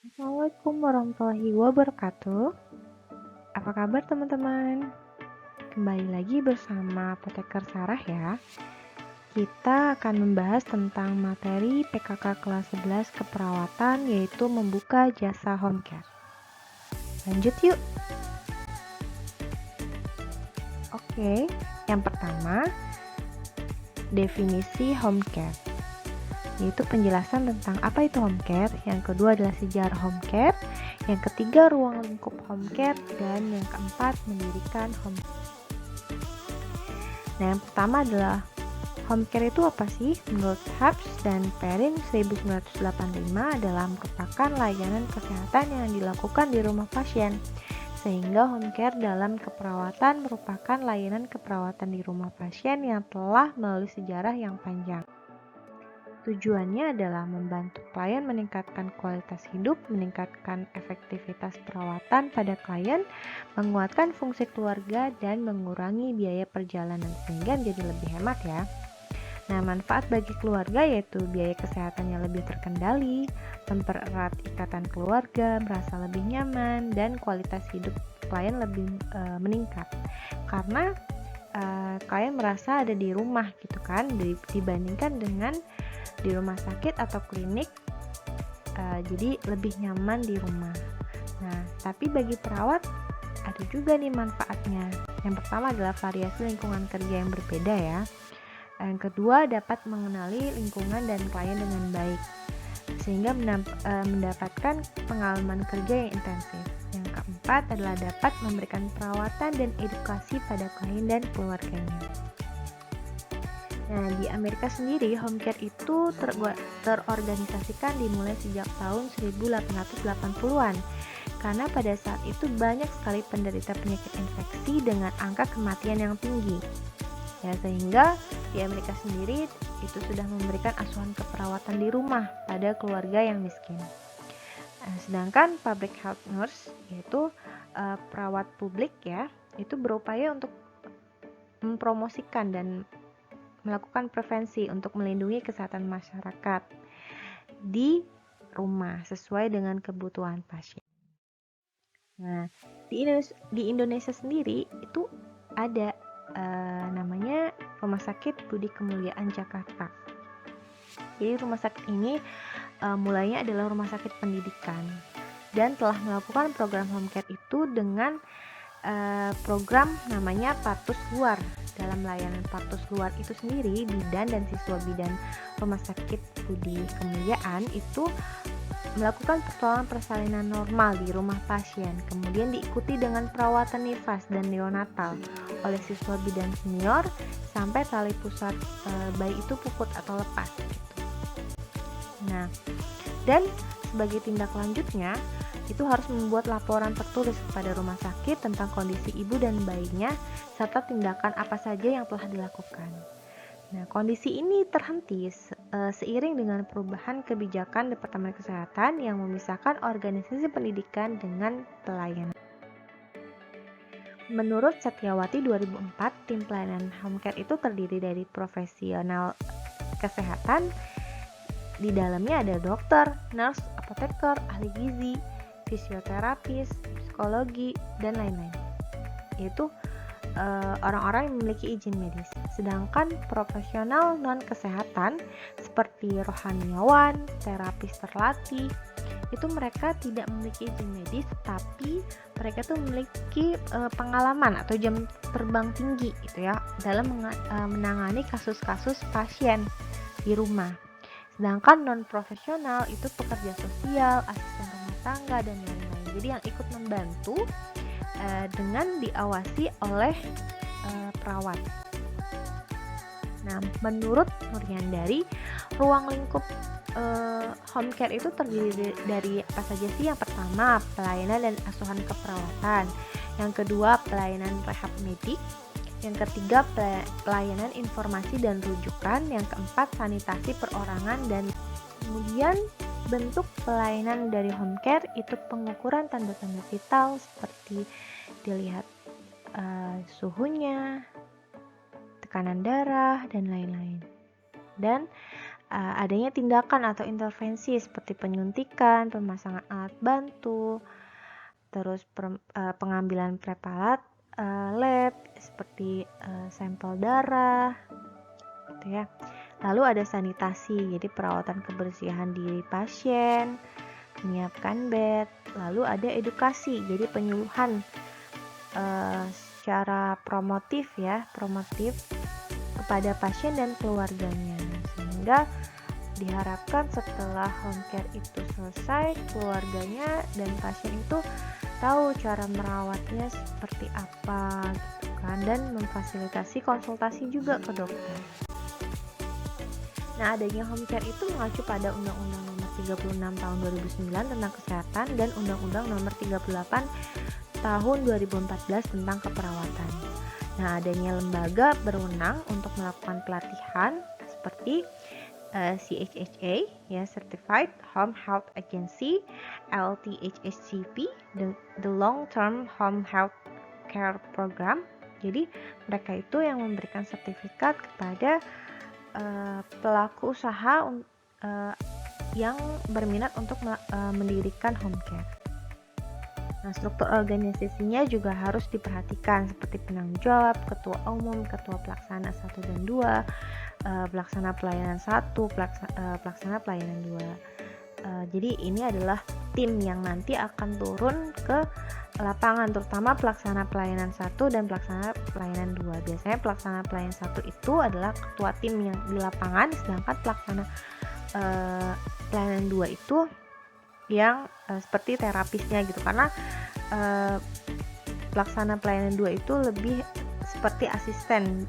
Assalamualaikum warahmatullahi wabarakatuh. Apa kabar teman-teman? Kembali lagi bersama Apoteker Sarah ya. Kita akan membahas tentang materi PKK kelas 11 keperawatan, yaitu membuka jasa home care. Lanjut yuk. Oke, yang pertama, definisi home care, yaitu penjelasan tentang apa itu home care. Yang kedua adalah sejarah home care. Yang ketiga, ruang lingkup home care. Dan yang keempat, mendirikan home care. Nah, yang pertama adalah home care itu apa sih? Menurut Habs dan Perrin 1985 adalah merupakan layanan kesehatan yang dilakukan di rumah pasien. Sehingga home care dalam keperawatan merupakan layanan keperawatan di rumah pasien yang telah melalui sejarah yang panjang. Tujuannya adalah membantu klien meningkatkan kualitas hidup, meningkatkan efektivitas perawatan pada klien, menguatkan fungsi keluarga, dan mengurangi biaya perjalanan sehingga menjadi lebih hemat ya. Nah, manfaat bagi keluarga yaitu biaya kesehatan yang lebih terkendali, mempererat ikatan keluarga, merasa lebih nyaman, dan kualitas hidup klien lebih meningkat. Karena klien merasa ada di rumah gitu kan, dibandingkan dengan di rumah sakit atau klinik, jadi lebih nyaman di rumah. Nah, tapi bagi perawat ada juga nih manfaatnya. Yang pertama adalah variasi lingkungan kerja yang berbeda ya. Yang kedua, dapat mengenali lingkungan dan klien dengan baik, sehingga mendapatkan pengalaman kerja yang intensif. Yang keempat adalah dapat memberikan perawatan dan edukasi pada klien dan keluarganya. Nah, di Amerika sendiri, home care itu terorganisasikan dimulai sejak tahun 1880-an. Karena pada saat itu banyak sekali penderita penyakit infeksi dengan angka kematian yang tinggi. Ya, sehingga di Amerika sendiri itu sudah memberikan asuhan keperawatan di rumah pada keluarga yang miskin. Sedangkan public health nurse, yaitu perawat publik ya, itu berupaya untuk mempromosikan dan melakukan prevensi untuk melindungi kesehatan masyarakat di rumah sesuai dengan kebutuhan pasien. Nah, di Indonesia sendiri itu ada namanya Rumah Sakit Budi Kemuliaan Jakarta. Jadi rumah sakit ini mulainya adalah rumah sakit pendidikan dan telah melakukan program home care itu dengan program namanya Partus Luar. Dalam layanan Partus Luar itu sendiri, bidan dan siswa bidan Rumah Sakit Budi Kemuliaan itu melakukan pertolongan persalinan normal di rumah pasien, kemudian diikuti dengan perawatan nifas dan neonatal oleh siswa bidan senior sampai tali pusat bayi itu puput atau lepas gitu. Nah, dan sebagai tindak lanjutnya itu harus membuat laporan tertulis kepada rumah sakit tentang kondisi ibu dan bayinya serta tindakan apa saja yang telah dilakukan. Nah, kondisi ini terhenti seiring dengan perubahan kebijakan Departemen Kesehatan yang memisahkan organisasi pendidikan dengan pelayanan. Menurut Setiawati 2004, tim pelayanan home care itu terdiri dari profesional kesehatan. Di dalamnya ada dokter, nurse, apoteker, ahli gizi, fisioterapis, psikologi, dan lain-lain. Yaitu orang-orang yang memiliki izin medis. Sedangkan profesional non-kesehatan seperti rohaniawan, terapis terlatih, itu mereka tidak memiliki izin medis, tapi mereka tuh memiliki pengalaman atau jam terbang tinggi gitu ya dalam menangani kasus-kasus pasien di rumah. Sedangkan non-profesional itu pekerja sosial, asisten rumah tangga, dan lain-lain. Jadi yang ikut membantu dengan diawasi oleh perawat. Nah, menurut Nuryandari, ruang lingkup home care itu terdiri dari apa saja sih? Yang pertama, pelayanan dan asuhan keperawatan. Yang kedua, pelayanan rehab medik. Yang ketiga, pelayanan informasi dan rujukan. Yang keempat, sanitasi perorangan. Dan kemudian bentuk pelayanan dari home care itu pengukuran tanda-tanda vital seperti dilihat suhunya, tekanan darah, dan lain-lain. Dan adanya tindakan atau intervensi seperti penyuntikan, pemasangan alat bantu, terus pengambilan preparat lab seperti sampel darah gitu ya. Lalu ada sanitasi, jadi perawatan kebersihan diri pasien, menyiapkan bed. Lalu ada edukasi, jadi penyuluhan secara promotif kepada pasien dan keluarganya, sehingga diharapkan setelah home care itu selesai, keluarganya dan pasien itu tahu cara merawatnya seperti apa gitu kan, dan memfasilitasi konsultasi juga ke dokter. Nah, adanya home care itu mengacu pada Undang-Undang Nomor 36 Tahun 2009 tentang Kesehatan dan Undang-Undang Nomor 38 Tahun 2014 tentang Keperawatan. Nah, adanya lembaga berwenang untuk melakukan pelatihan seperti CHHA, ya, Certified Home Health Agency, LTHHCP, the Long Term Home Health Care Program. Jadi mereka itu yang memberikan sertifikat kepada pelaku usaha yang berminat untuk mendirikan home care. Nah, struktur organisasinya juga harus diperhatikan seperti penanggung jawab, ketua umum, ketua pelaksana 1 dan 2, pelaksana pelayanan 1, pelaksana pelayanan 2. Jadi ini adalah tim yang nanti akan turun ke lapangan, terutama pelaksana pelayanan 1 dan pelaksana pelayanan 2. Biasanya pelaksana pelayanan 1 itu adalah ketua tim yang di lapangan, sedangkan pelaksana pelayanan 2 itu yang seperti terapisnya gitu, karena pelaksana pelayanan 2 itu lebih seperti asisten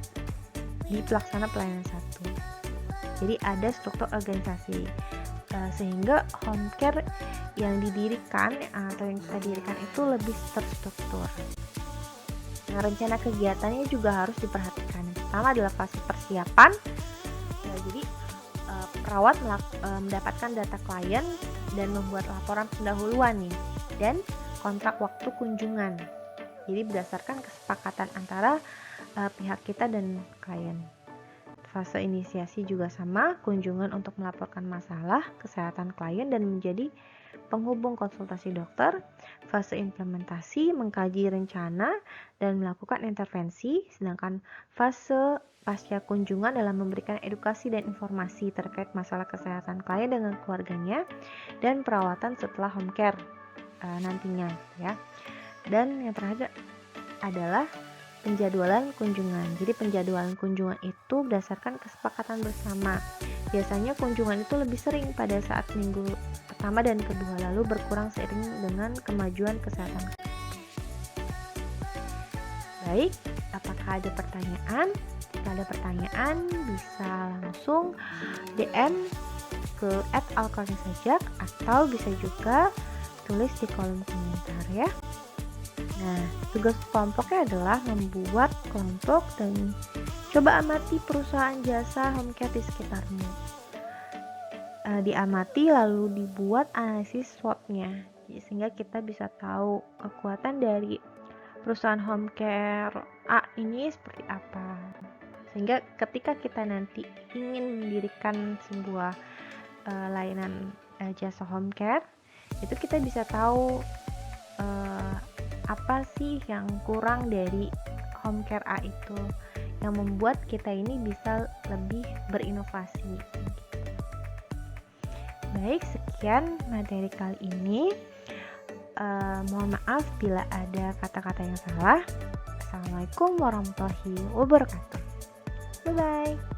di pelaksana pelayanan 1. Jadi ada struktur organisasi sehingga home care yang didirikan atau yang kita dirikan itu lebih terstruktur. Nah, rencana kegiatannya juga harus diperhatikan. Yang pertama adalah fase persiapan. Nah, jadi perawat mendapatkan data klien dan membuat laporan pendahuluan nih, dan kontrak waktu kunjungan. Jadi berdasarkan kesepakatan antara pihak kita dan klien. Fase inisiasi juga sama, kunjungan untuk melaporkan masalah kesehatan klien dan menjadi penghubung konsultasi dokter. Fase implementasi, mengkaji rencana dan melakukan intervensi, sedangkan fase pasca kunjungan dalam memberikan edukasi dan informasi terkait masalah kesehatan klien dengan keluarganya dan perawatan setelah home care nantinya ya. Dan yang terakhir adalah penjadwalan kunjungan. Jadi penjadwalan kunjungan itu berdasarkan kesepakatan bersama. Biasanya kunjungan itu lebih sering pada saat minggu pertama dan kedua, lalu berkurang seiring dengan kemajuan kesehatan. Baik, apakah ada pertanyaan? Jika ada pertanyaan bisa langsung DM ke @alkornisajak atau bisa juga tulis di kolom komentar ya. Nah, tugas kelompoknya adalah membuat kelompok dan coba amati perusahaan jasa home care di sekitarmu. Diamati lalu dibuat analisis SWOT-nya, sehingga kita bisa tahu kekuatan dari perusahaan home care A ini seperti apa. Sehingga ketika kita nanti ingin mendirikan sebuah layanan jasa home care, itu kita bisa tahu apa sih yang kurang dari home care A itu yang membuat kita ini bisa lebih berinovasi. Baik, sekian materi kali ini. Mohon maaf bila ada kata-kata yang salah. Assalamualaikum warahmatullahi wabarakatuh. Bye bye.